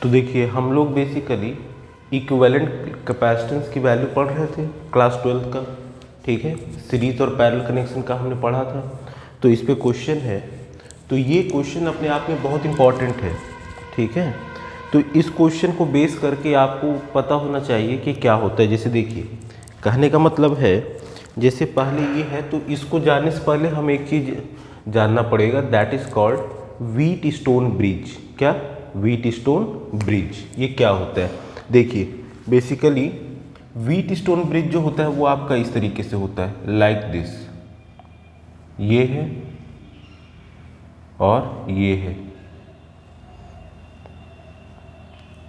तो देखिए हम लोग बेसिकली इक्विवेलेंट कैपेसिटेंस की वैल्यू पढ़ रहे थे क्लास 12 का, ठीक है। सीरीज और पैरेलल कनेक्शन का हमने पढ़ा था। तो इस पे क्वेश्चन है, तो ये क्वेश्चन अपने आप में बहुत इंपॉर्टेंट है, ठीक है। तो इस क्वेश्चन को बेस करके आपको पता होना चाहिए कि क्या होता है। जैसे देखिए, कहने का मतलब है जैसे पहले ये है, तो इसको जानने से पहले हम एक चीज़ जानना पड़ेगा, that is called Wheatstone bridge. क्या? Wheatstone bridge. ये क्या होता है? देखिए बेसिकली व्हीट स्टोन ब्रिज जो होता है वो आपका इस तरीके से होता है, लाइक दिस। ये है और ये है,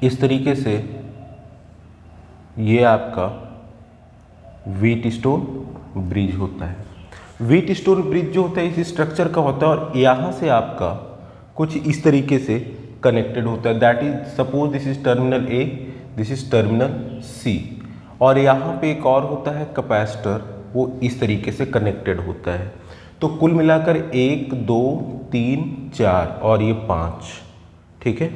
इस तरीके से ये आपका व्हीट स्टोन ब्रिज होता है। व्हीट स्टोन ब्रिज जो होता है इस स्ट्रक्चर का होता है और यहाँ से आपका कुछ इस तरीके से कनेक्टेड होता है। That is suppose this is terminal A, this is terminal C, और यहाँ पे एक और होता है कैपेसिटर, वो इस तरीके से कनेक्टेड होता है। तो कुल मिलाकर 1 2 3 4 और ये 5, ठीक है।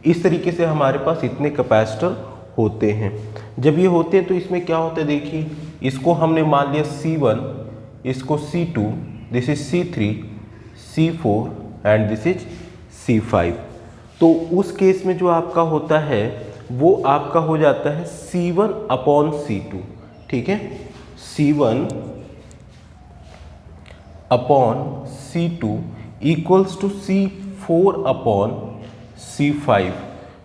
इस तरीके से हमारे पास इतने कैपेसिटर होते हैं। जब ये होते हैं तो इसमें क्या होता है, देखिए इसको हमने मान लिया C1, इसको C2, this is C3, C4 and this is C5। तो उस केस में जो आपका होता है वो आपका हो जाता है C1 अपॉन C2, ठीक है। C1 upon C2 equals to C4 upon C5।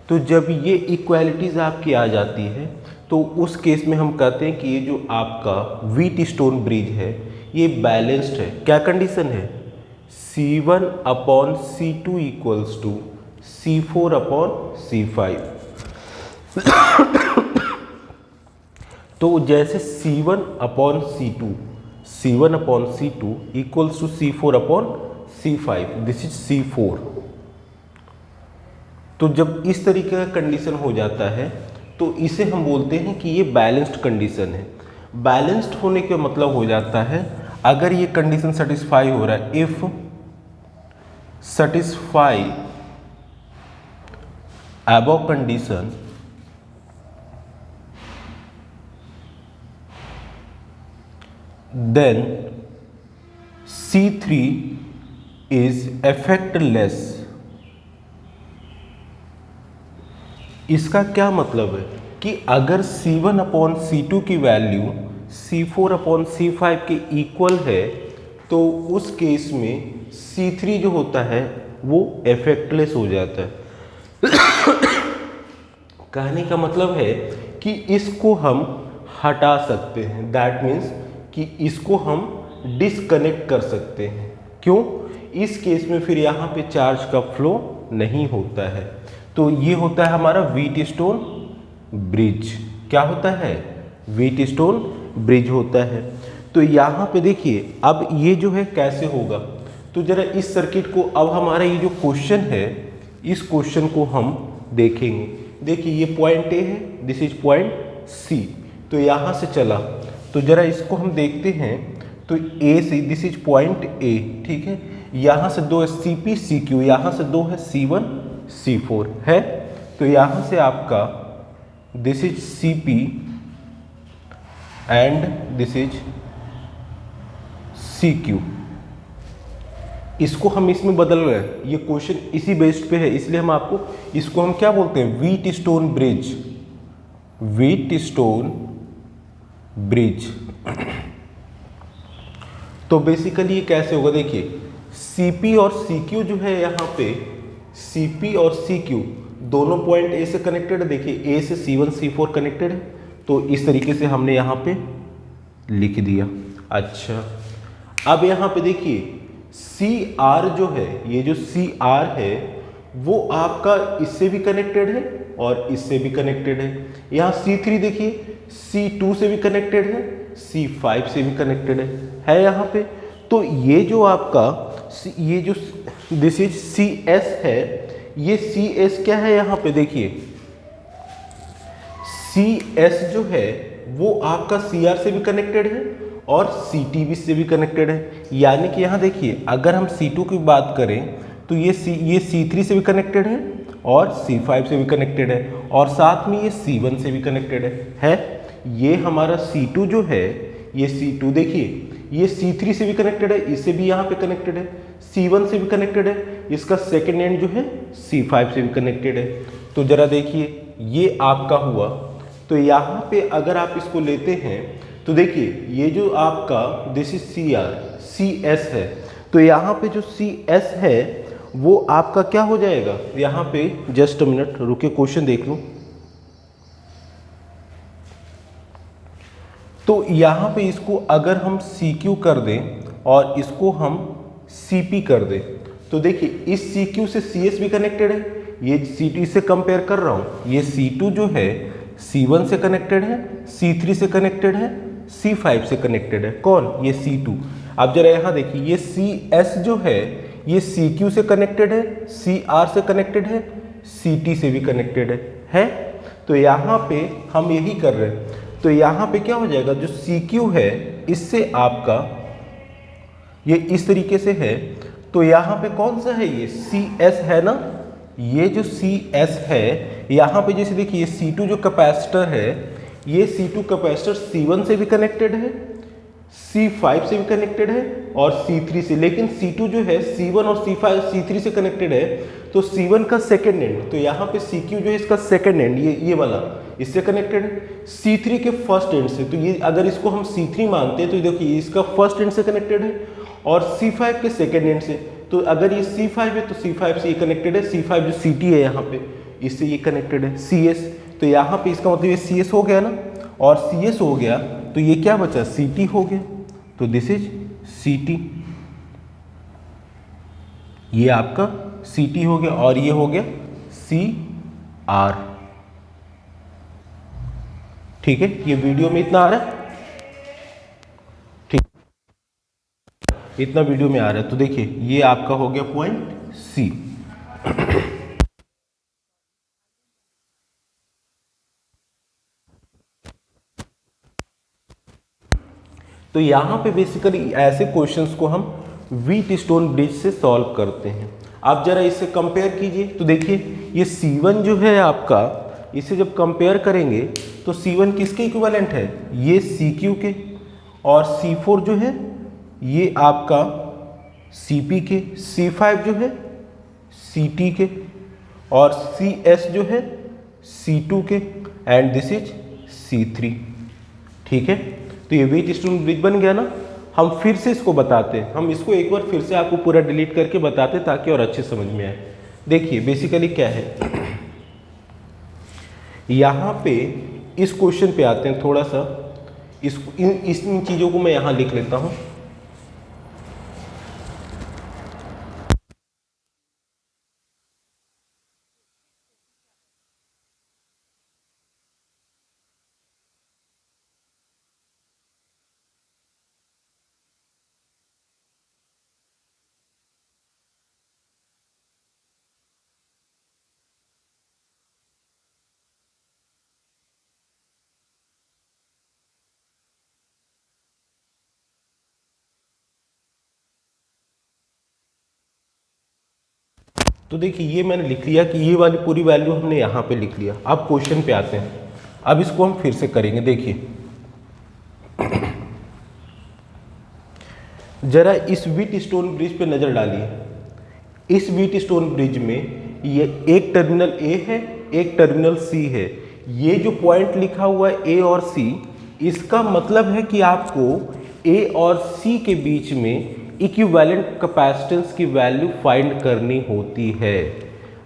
तो जब ये इक्वालिटीज आपकी आ जाती है तो उस केस में हम कहते हैं कि ये जो आपका व्हीट स्टोन ब्रिज है ये बैलेंस्ड है। क्या कंडीशन है? C1 upon C2 equals to C4 upon C5। तो जैसे C1 upon C2 equals to C4 upon C5, this is C4। तो जब इस तरीके का कंडीशन हो जाता है तो इसे हम बोलते हैं कि ये बैलेंस्ड कंडीशन है। बैलेंस्ड होने का मतलब हो जाता है अगर ये कंडीशन सेटिस्फाई हो रहा है, if satisfy above condition then C3 is effectless। इसका क्या मतलब है कि अगर C1 अपॉन C2 की वैल्यू C4 अपॉन C5 के इक्वल है तो उस केस में C3 जो होता है वो इफेक्टलेस हो जाता है। कहने का मतलब है कि इसको हम हटा सकते हैं, दैट मीन्स कि इसको हम डिस्कनेक्ट कर सकते हैं। क्यों? इस केस में फिर यहाँ पे चार्ज का फ्लो नहीं होता है। तो ये होता है हमारा व्हीट स्टोन ब्रिज। क्या होता है? व्हीट स्टोन ब्रिज होता है। तो यहाँ पे देखिए अब ये जो है कैसे होगा, तो जरा इस सर्किट को, अब हमारा ये जो क्वेश्चन है इस क्वेश्चन को हम देखेंगे। देखिए ये पॉइंट ए है, दिस इज पॉइंट सी। तो यहाँ से चला तो जरा इसको हम देखते हैं। तो ए से, दिस इज पॉइंट ए, ठीक है। यहाँ से 2 है CP CQ, यहाँ से 2 है C1 C4 है। तो यहाँ से आपका this is CP and this is CQ। इसको हम इसमें बदल रहे हैं, ये क्वेश्चन इसी बेस्ड पे है, इसलिए हम आपको इसको हम क्या बोलते हैं, wheat stone bridge. Wheat stone bridge. तो बेसिकली ये कैसे होगा, देखिए CP और CQ जो है, यहाँ पे CP और CQ दोनों पॉइंट ए से कनेक्टेड है। देखिए ए से C1 C4 कनेक्टेड है, तो इस तरीके से हमने यहाँ पे लिख दिया। अच्छा, अब यहाँ पे देखिए CR जो है, ये जो CR है वो आपका इससे भी कनेक्टेड है और इससे भी कनेक्टेड है। यहाँ C3 देखिए C2 से भी कनेक्टेड है, C5 से भी कनेक्टेड है यहाँ पे। तो ये जो आपका ये जो दिस इज CS है, ये CS क्या है यहाँ पे देखिए, CS जो है वो आपका CR से भी कनेक्टेड है और CTB से भी कनेक्टेड है। यानी कि यहाँ देखिए अगर हम C2 की बात करें तो ये C3 से भी कनेक्टेड है और C5 से भी कनेक्टेड है और साथ में ये C1 से भी कनेक्टेड है। ये हमारा C2 जो है, ये C2 देखिए ये C3 से भी कनेक्टेड है, इससे भी यहाँ पे कनेक्टेड है, C1 से भी कनेक्टेड है, इसका सेकेंड एंड जो है C5 से भी कनेक्टेड है। तो जरा देखिए ये आपका हुआ। तो यहाँ पे अगर आप इसको लेते हैं तो देखिए ये जो आपका दिस इज CS है, तो यहाँ पे जो CS है वो आपका क्या हो जाएगा, यहाँ पे जस्ट अ मिनट रुके क्वेश्चन देख लूँ। तो यहाँ पे इसको अगर हम CQ कर दें और इसको हम CP कर दें तो देखिए इस CQ से CS भी कनेक्टेड है, ये C2 से कंपेयर कर रहा हूँ, ये C2 जो है C1 से कनेक्टेड है, C3 से कनेक्टेड है, C5 से कनेक्टेड है। कौन, ये C2। अब जरा यहाँ देखिए ये CS जो है ये CQ से कनेक्टेड है, CR से कनेक्टेड है, CT से भी कनेक्टेड है। तो यहाँ पे हम यही कर रहे हैं। तो यहाँ पे क्या हो जाएगा, जो CQ है इससे आपका ये इस तरीके से है, तो यहाँ पे कौन सा है, ये CS है ना, ये जो CS है यहाँ पे जैसे देखिए C2 जो कैपेसिटर है, ये C2 कैपेसिटर C1 से भी कनेक्टेड है, C5 से भी कनेक्टेड है और C3 से, लेकिन C2 जो है C1 और C3 से कनेक्टेड है। तो C1 का सेकेंड एंड, तो यहाँ पे CQ जो है इसका सेकेंड एंड, ये वाला इससे कनेक्टेड है, C3 के फर्स्ट एंड से, तो ये अगर इसको हम C3 मानते हैं तो देखिए इसका फर्स्ट एंड से कनेक्टेड है और C5 के सेकेंड एंड से, तो अगर ये C5 है तो C5 से ये कनेक्टेड है, C5 जो CT है यहाँ पे इससे ये कनेक्टेड है CS। तो यहाँ पे इसका मतलब ये CS हो गया ना, और CS हो गया तो ये क्या बचा, CT हो गया, तो दिस इज CT, ये आपका CT हो गया और ये हो गया CR। ठीक है, ये वीडियो में इतना आ रहा है, ठीक, इतना वीडियो में आ रहा है। तो देखिए ये आपका हो गया पॉइंट C। तो यहाँ पे बेसिकली ऐसे क्वेश्चंस को हम व्हीटस्टोन ब्रिज से सॉल्व करते हैं। आप जरा इसे कंपेयर कीजिए तो देखिए ये C1 जो है आपका, इसे जब कंपेयर करेंगे तो C1 किसके इक्विवेलेंट है, ये CQ के, और C4 जो है ये आपका CP के, C5 जो है CT के, और CS जो है C2 के, एंड दिस इज C3। ठीक है, तो ये व्हीटस्टोन ब्रिज बन गया ना। हम फिर से इसको बताते हैं, हम इसको एक बार फिर से आपको पूरा डिलीट करके बताते हैं ताकि और अच्छे समझ में आए। देखिए बेसिकली क्या है, यहाँ पे इस क्वेश्चन पे आते हैं, थोड़ा सा इन चीज़ों को मैं यहाँ लिख लेता हूँ। तो देखिए ये मैंने लिख लिया कि ये वाली पूरी वैल्यू हमने यहाँ पे लिख लिया। अब क्वेश्चन पे आते हैं, अब इसको हम फिर से करेंगे। देखिए जरा इस व्हीटस्टोन ब्रिज पे नज़र डालिए। इस व्हीटस्टोन ब्रिज में ये एक टर्मिनल A है, एक टर्मिनल C है। ये जो पॉइंट लिखा हुआ है A और C, इसका मतलब है कि आपको A और C के बीच में इक्विवेलेंट कैपेसिटेंस की वैल्यू फाइंड करनी होती है।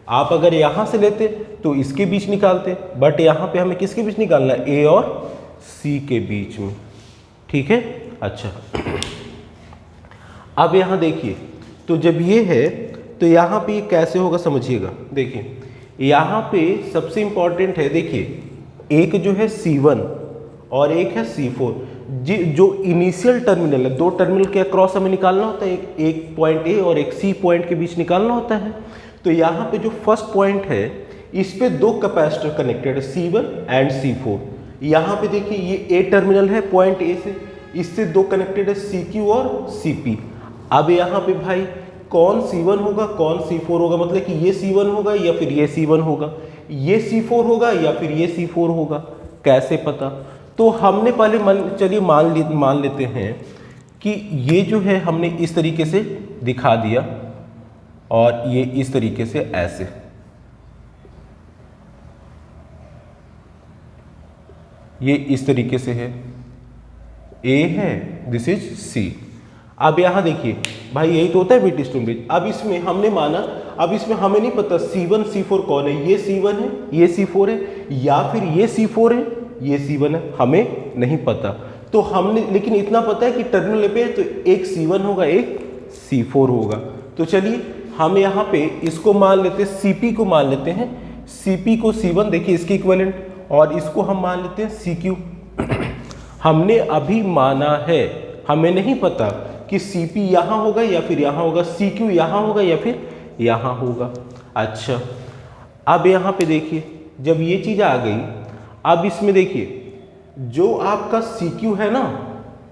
आप अगर यहाँ से लेते तो इसके बीच निकालते, बट यहाँ पे हमें किसके बीच निकालना है, A और C के बीच में। ठीक है, अच्छा अब यहाँ देखिए, तो जब ये है तो यहाँ पे कैसे होगा समझिएगा। देखिए यहाँ पे सबसे इंपॉर्टेंट है, देखिए एक जो है C1 और एक है C4, जो इनिशियल टर्मिनल है, दो टर्मिनल के अक्रॉस हमें निकालना होता है, एक पॉइंट A और एक C पॉइंट के बीच निकालना होता है। तो यहाँ पे जो फर्स्ट पॉइंट है इस पे दो कैपेसिटर कनेक्टेड है, C1 एंड C4। यहाँ पे देखिए ये A टर्मिनल है पॉइंट A से, इससे दो कनेक्टेड है CQ और CP। अब यहाँ पे भाई कौन C1 होगा कौन C4 होगा, मतलब कि ये C1 होगा या फिर ये C1 होगा, ये C4 होगा या फिर ये C4 होगा, कैसे पता? तो हमने पहले चलिए मान लेते हैं कि ये जो है हमने इस तरीके से दिखा दिया और ये इस तरीके से ऐसे, ये इस तरीके से है, A है, दिस इज C। अब यहाँ देखिए भाई यही तो होता है व्हीटस्टोन ब्रिज। अब इसमें हमने माना, अब इसमें हमें नहीं पता C1 C4 कौन है, ये C1 है ये C4 है या फिर ये C4 है ये C1 है, हमें नहीं पता। तो हमने लेकिन इतना पता है कि टर्मिनल पे तो एक C1 होगा एक C4 होगा। तो चलिए हम यहाँ पे इसको मान लेते हैं, CP को मान लेते हैं, CP को C1 देखिए इसके इक्विवेलेंट, और इसको हम मान लेते हैं CQ। हमने अभी माना है, हमें नहीं पता कि CP यहाँ होगा या फिर यहाँ होगा, CQ यहाँ होगा या फिर यहाँ होगा। अच्छा अब यहाँ पे देखिए जब ये चीज़ आ गई, अब इसमें देखिए जो आपका CQ है ना,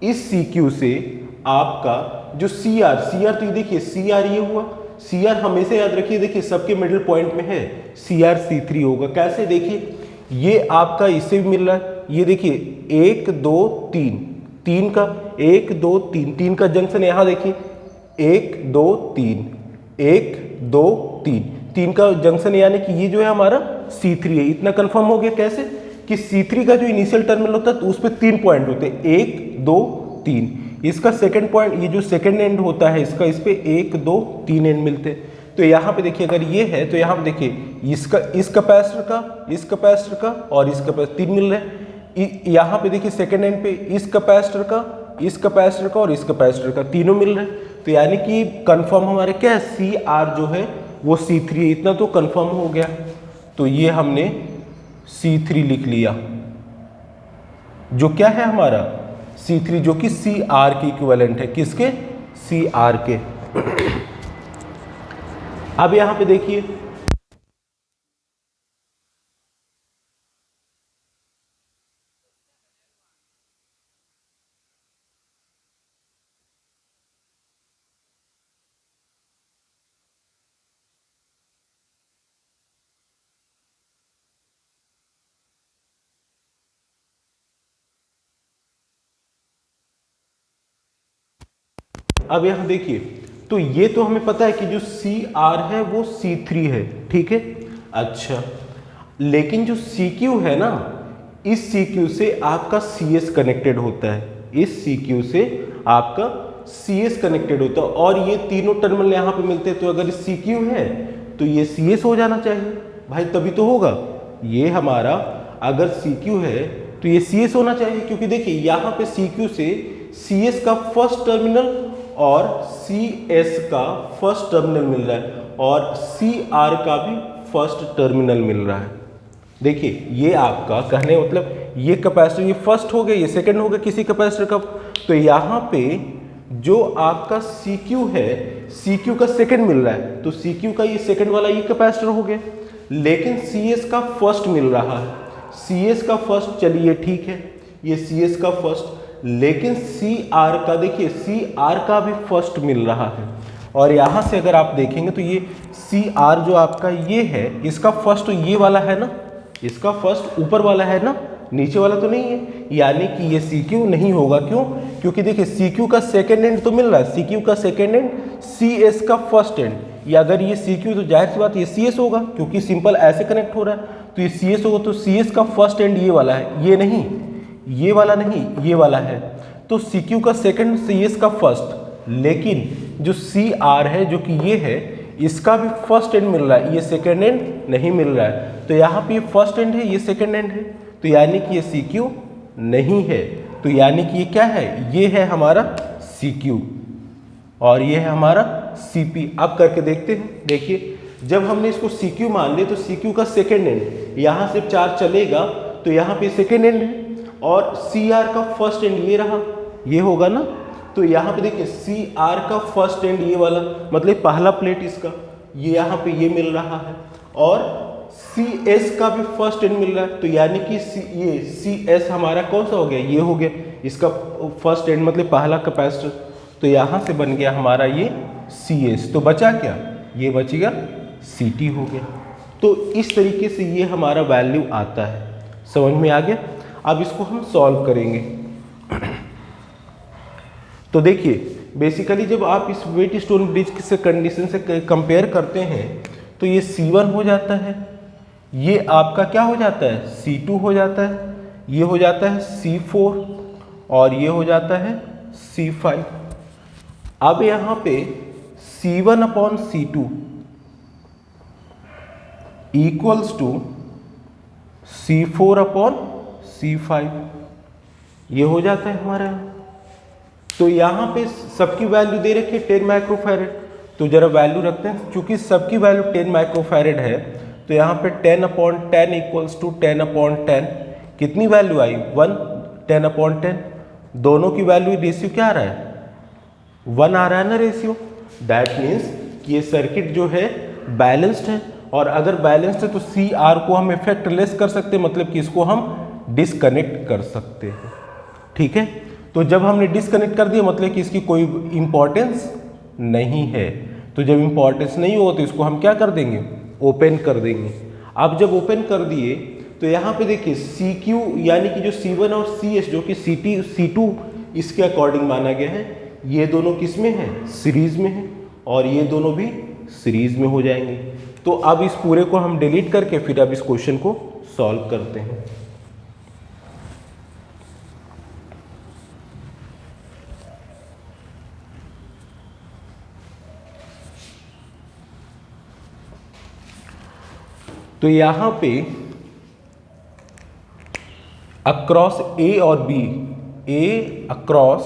इस CQ से आपका जो CR तो ये देखिए CR ये हुआ, CR हमेशा याद रखिए, देखिए सबके मिडिल पॉइंट में है, CR C3 होगा। कैसे? देखिए ये आपका इससे भी मिल रहा है, ये देखिए 1 2 3, 3 का 1 2 3, 3 का जंक्शन यहाँ देखिए 1 2 3, 1 2 3, 3 का जंक्शन, यानी कि ये जो है हमारा C3 है। इतना कंफर्म हो गया कैसे कि C3 का जो इनिशियल टर्मिनल होता है तो उस पर 3 पॉइंट होते हैं, 1 2 3। इसका सेकंड पॉइंट, ये जो सेकंड एंड होता है इसका, इस पे 1 2 3 एंड मिलते हैं। तो यहाँ पे देखिए अगर ये है तो यहाँ पे देखिए इसका, इस कैपेसिटर का, इस कैपेसिटर का और इस कैपेसिटर 3 मिल रहे हैं। यहाँ पे देखिए सेकंड एंड पे इस कैपेसिटर का, इस कैपेसिटर का और इस कैपेसिटर का, तीनों मिल रहे हैं। तो यानी कि कंफर्म हमारे क्या है, CR जो है वो C3 है। इतना तो कंफर्म हो गया, तो ये हमने C3 लिख लिया, जो क्या है हमारा C3, जो कि CR के इक्विवेलेंट है। किसके? CR के। अब यहां पे देखिए अब यहां देखिए, तो ये तो हमें पता है कि जो CR है वो C3 है, ठीक है। अच्छा लेकिन जो CQ है ना, इस CQ से आपका CS कनेक्टेड होता है, इस CQ से आपका CS कनेक्टेड होता है, और ये तीनों टर्मिनल यहाँ पे मिलते हैं। तो अगर CQ है तो ये CS हो जाना चाहिए भाई, तभी तो होगा। ये हमारा अगर CQ है तो ये CS होना चाहिए, क्योंकि देखिए यहाँ पे CQ से CS का फर्स्ट टर्मिनल और CS का फर्स्ट टर्मिनल मिल रहा है, और CR का भी फर्स्ट टर्मिनल मिल रहा है। देखिए ये आपका कहने मतलब ये कैपेसिटर, ये फर्स्ट हो गया, ये सेकंड हो गया किसी कैपेसिटर का। तो यहाँ पे जो आपका CQ है, CQ का सेकंड मिल रहा है, तो CQ का ये सेकंड वाला ये कैपेसिटर हो गया, लेकिन CS का फर्स्ट मिल रहा है। CS का फर्स्ट चलिए ठीक है, ये CS का फर्स्ट, लेकिन CR का देखिए, CR का भी फर्स्ट मिल रहा है। और यहाँ से अगर आप देखेंगे तो ये CR जो आपका ये है, इसका फर्स्ट तो ये वाला है ना, इसका फर्स्ट ऊपर वाला है ना, नीचे वाला तो नहीं है, यानी कि ये CQ नहीं होगा। क्यों? क्योंकि देखिए CQ का सेकेंड एंड तो मिल रहा है, CQ का सेकेंड एंड CS का फर्स्ट एंड, या अगर ये CQ तो जाहिर सी बात ये CS होगा, क्योंकि सिंपल ऐसे कनेक्ट हो रहा है, तो ये CS होगा। तो CS का फर्स्ट एंड ये वाला है, ये नहीं, ये वाला नहीं, ये वाला है। तो CQ का सेकंड, CS का फर्स्ट, लेकिन जो CR है जो कि ये है, इसका भी फर्स्ट एंड मिल रहा है, ये सेकंड एंड नहीं मिल रहा है। तो यहाँ पे ये फर्स्ट एंड है, ये सेकंड एंड है, तो यानी कि ये CQ नहीं है। तो यानी कि ये क्या है, ये है हमारा CQ और ये है हमारा CP। अब करके देखते हैं। देखिए जब हमने इसको CQ मान लिया तो CQ का सेकंड एंड यहाँ से चार्ज चलेगा, तो यहाँ पे सेकंड एंड है, और CR का फर्स्ट एंड ये रहा, ये होगा ना। तो यहाँ पे देखिए CR का फर्स्ट एंड ये वाला, मतलब पहला प्लेट इसका, ये यहाँ पे ये मिल रहा है, और CS का भी फर्स्ट एंड मिल रहा है। तो यानी कि ये CS हमारा कौन सा हो गया, ये हो गया, इसका फर्स्ट एंड मतलब पहला कैपेसिटर। तो यहाँ से बन गया हमारा ये CS, तो बचा क्या, ये बचेगा CT हो गया। तो इस तरीके से ये हमारा वैल्यू आता है, समझ में आ गया। अब इसको हम सॉल्व करेंगे। तो देखिए बेसिकली जब आप इस वेट स्टोन ब्रिज से कंडीशन से कंपेयर करते हैं तो ये C1 हो जाता है, ये आपका क्या हो जाता है C2 हो जाता है, ये हो जाता है C4 और ये हो जाता है C5। अब यहाँ पे C1 upon C2 equals to C4 upon C5, ये हो जाता है हमारा यहाँ। तो यहाँ पे सबकी वैल्यू दे रखी है 10 माइक्रोफैरेड, तो जरा वैल्यू रखते हैं, क्योंकि सबकी वैल्यू 10 माइक्रोफैरेड है तो यहाँ पे 10 अपॉन 10 इक्वल्स टू 10 अपॉन 10, कितनी वैल्यू आई 1, 10 अपॉन 10, दोनों की वैल्यू रेशियो क्या आ रहा है 1 आ रहा है ना रेशियो। दैट मीन्स कि ये सर्किट जो है बैलेंस्ड है, और अगर बैलेंस्ड है तो CR को हम इफेक्ट लेस कर सकते हैं, मतलब कि इसको हम डिसकनेक्ट कर सकते हैं, ठीक है। तो जब हमने डिसकनेक्ट कर दिया मतलब कि इसकी कोई इंपॉर्टेंस नहीं है, तो जब इंपॉर्टेंस नहीं हो तो इसको हम क्या कर देंगे, ओपन कर देंगे। अब जब ओपन कर दिए तो यहाँ पे देखिए CQ यानी कि जो C1 और CS जो कि C2 इसके अकॉर्डिंग माना गया है, ये दोनों किस में है, सीरीज में है, और ये दोनों भी सीरीज में हो जाएंगे। तो अब इस पूरे को हम डिलीट करके फिर अब इस क्वेश्चन को सॉल्व करते हैं। तो यहां पे अक्रॉस A और B, A across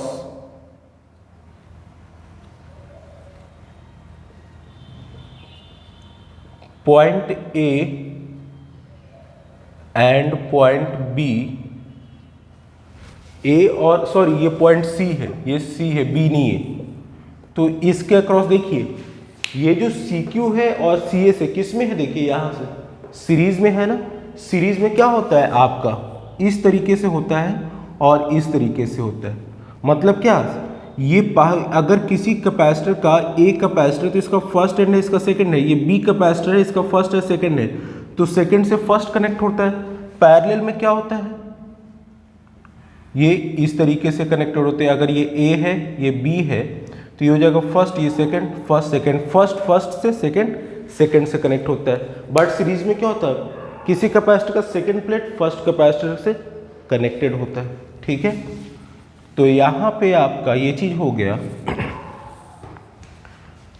point A and point B, A और सॉरी ये पॉइंट C है, ये C है B नहीं है, तो इसके अक्रॉस देखिए ये जो CQ है और CS है किस में है, देखिए यहां से सीरीज में है ना। सीरीज में क्या होता है आपका, इस तरीके से होता है और इस तरीके से होता है, मतलब क्या, ये अगर किसी कैपेसिटर का A कैपेसिटर तो इसका फर्स्ट एंड है इसका सेकंड है, ये B कैपेसिटर है इसका फर्स्ट है सेकंड है, तो सेकंड से फर्स्ट कनेक्ट होता है। पैरेलल में क्या होता है, ये इस तरीके से कनेक्टेड होते हैं, अगर ये A है ये B है तो ये हो जाएगा फर्स्ट, ये सेकंड, फर्स्ट सेकंड, फर्स्ट से सेकंड से कनेक्ट होता है। बट सीरीज में क्या होता है, किसी कैपेसिटर का सेकंड प्लेट फर्स्ट कैपेसिटर से कनेक्टेड होता है, ठीक है। तो यहाँ पे आपका ये चीज हो गया,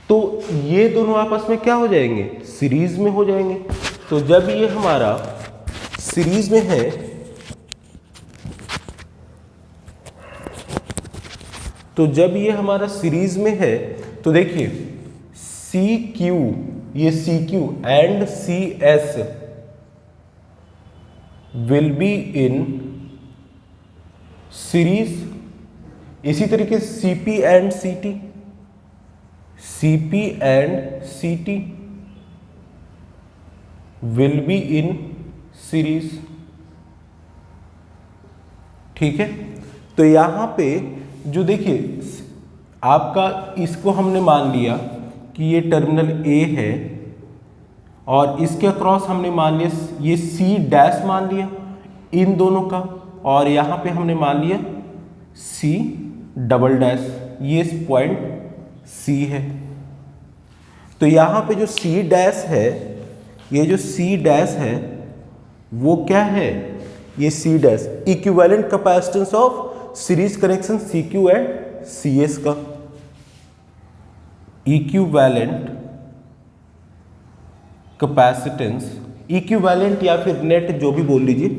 तो ये दोनों आपस में क्या हो जाएंगे, सीरीज में हो जाएंगे। तो जब ये हमारा सीरीज में है तो जब ये हमारा सीरीज में है तो देखिए CQ, ये CQ and CS will be in series. इसी तरीके से CP and CT, CP and CT will be in series, ठीक है। तो यहां पे जो देखिए आपका इसको हमने मान लिया कि ये टर्मिनल A है और इसके अक्रॉस हमने मान लिया ये C डैश मान लिया इन दोनों का, और यहाँ पे हमने मान लिया C डबल डैश, ये पॉइंट C है। तो यहाँ पे जो C डैश है, ये जो C डैश है वो क्या है, ये C dash equivalent capacitance of series connection CQ and CS का, इक्विवेलेंट कैपेसिटेंस, इक्विवेलेंट या फिर नेट जो भी बोल लीजिए,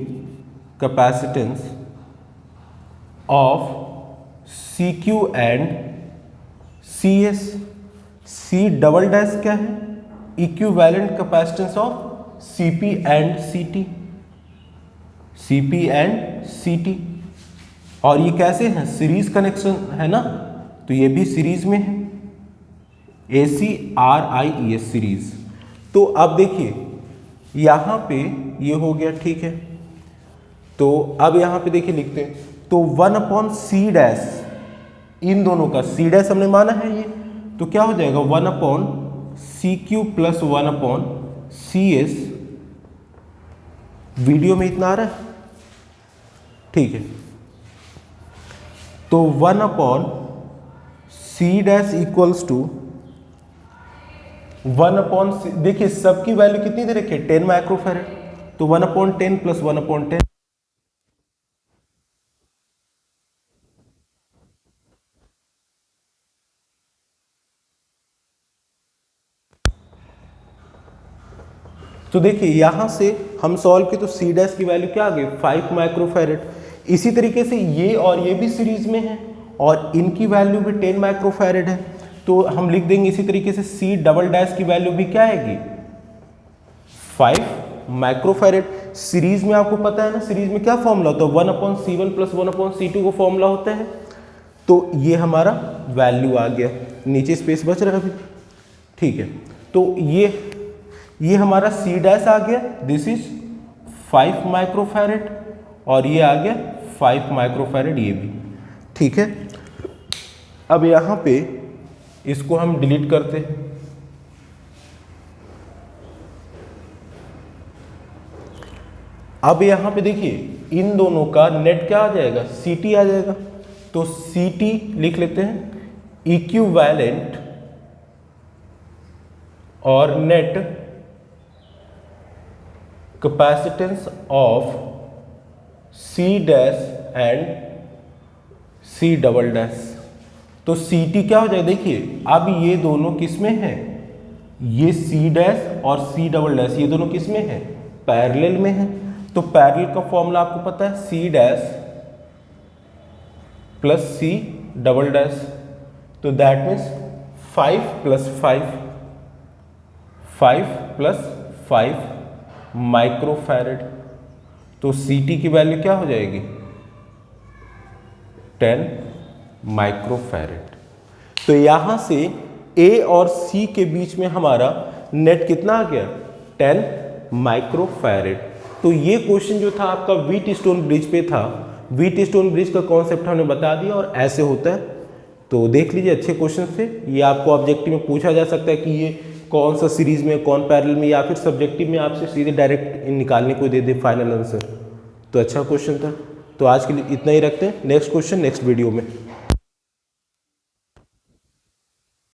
capacitance of CQ and CS। C double dash क्या है, equivalent capacitance of CP and CT, CP and CT। और ये कैसे हैं, सीरीज कनेक्शन है ना, तो ये भी सीरीज में है, ACRIES सीरीज। तो अब देखिए यहाँ पे ये हो गया, ठीक है। तो अब यहाँ पे देखिए लिखते हैं, तो 1 अपॉन C डैश इन दोनों का, C डैश हमने माना है ये, तो क्या हो जाएगा 1/CQ प्लस 1/CS। वीडियो में इतना आ रहा है, ठीक है। तो 1/C डैश इक्वल्स टू 1/, देखिए सबकी वैल्यू कितनी दे रखी है 10 माइक्रोफैरेड, तो 1/10 प्लस 1/10। तो देखिए यहां से हम सॉल्व किए तो सी डैश की वैल्यू क्या आ गई 5 माइक्रोफैरेड। इसी तरीके से ये और ये भी सीरीज में है और इनकी वैल्यू भी 10 माइक्रोफैरेड है, तो हम लिख देंगे इसी तरीके से सी डबल डैश की वैल्यू भी क्या आएगी 5 माइक्रोफैरेड। सीरीज में आपको पता है ना, सीरीज में क्या फॉर्मूला होता है 1/C1 प्लस 1/C2 को फॉर्मूला होता है। तो ये हमारा वैल्यू आ गया, नीचे स्पेस बच रहा है अभी, ठीक है। तो ये हमारा सी डैश आ गया, दिस इज 5 माइक्रोफैरेड और ये आ गया 5 माइक्रोफैरेड ये भी, ठीक है। अब यहाँ पे इसको हम डिलीट करते हैं। अब यहाँ पे देखिए इन दोनों का नेट क्या आ जाएगा CT आ जाएगा, तो CT लिख लेते हैं इक्विवेलेंट और net capacitance of C dash and C double dash. तो CT क्या हो जाएगा, देखिए अब ये दोनों किस में है, ये C डैश और C डबल डैश ये दोनों किस में है पैरेलल में है। तो पैरेलल का फॉर्मूला आपको पता है C dash plus C double dash, तो दैट मीन्स 5 प्लस 5 माइक्रोफैरेड। तो CT की वैल्यू क्या हो जाएगी 10 माइक्रोफैरेड। तो यहां से A और C के बीच में हमारा नेट कितना आ गया 10 माइक्रोफैरेड। तो ये क्वेश्चन जो था आपका व्हीटस्टोन ब्रिज पे था, व्हीटस्टोन ब्रिज का कॉन्सेप्ट हमने बता दिया और ऐसे होता है। तो देख लीजिए अच्छे क्वेश्चन थे, ये आपको ऑब्जेक्टिव में पूछा जा सकता है कि ये कौन सा सीरीज में कौन पैरेलल में, या फिर सब्जेक्टिव में आपसे सीधे डायरेक्ट निकालने को दे दे फाइनल आंसर। तो अच्छा क्वेश्चन था। तो आज के लिए इतना ही रखते हैं, नेक्स्ट क्वेश्चन नेक्स्ट वीडियो में।